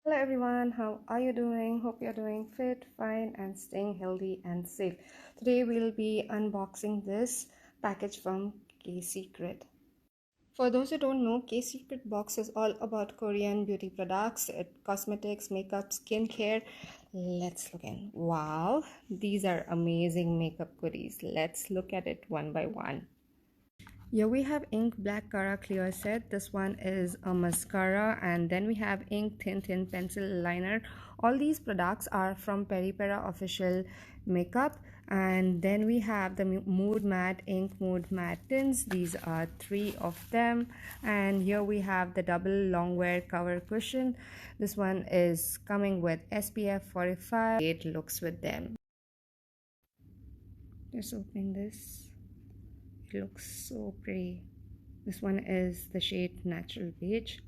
Hello everyone, how are you doing? Hope you're doing fit, fine, and staying healthy and safe. Today we'll be unboxing this package from K-Secret. For those who don't know, K-Secret box is all about Korean beauty products, cosmetics, makeup, skincare. Let's look in. Wow, these are amazing makeup goodies. Let's look at it one by one. Here we have Ink Black Cara Clear Set. This one is a mascara, and then we have Ink Thin Pencil Liner. All these products are from Peripera Official Makeup. And then we have the Mood Matte Ink Mood Matte Tints. These are three of them. And here we have the double long wear cover cushion. This one is coming with SPF 45. It looks with them. Just opening this. It looks so pretty. This one is the shade Natural Beige.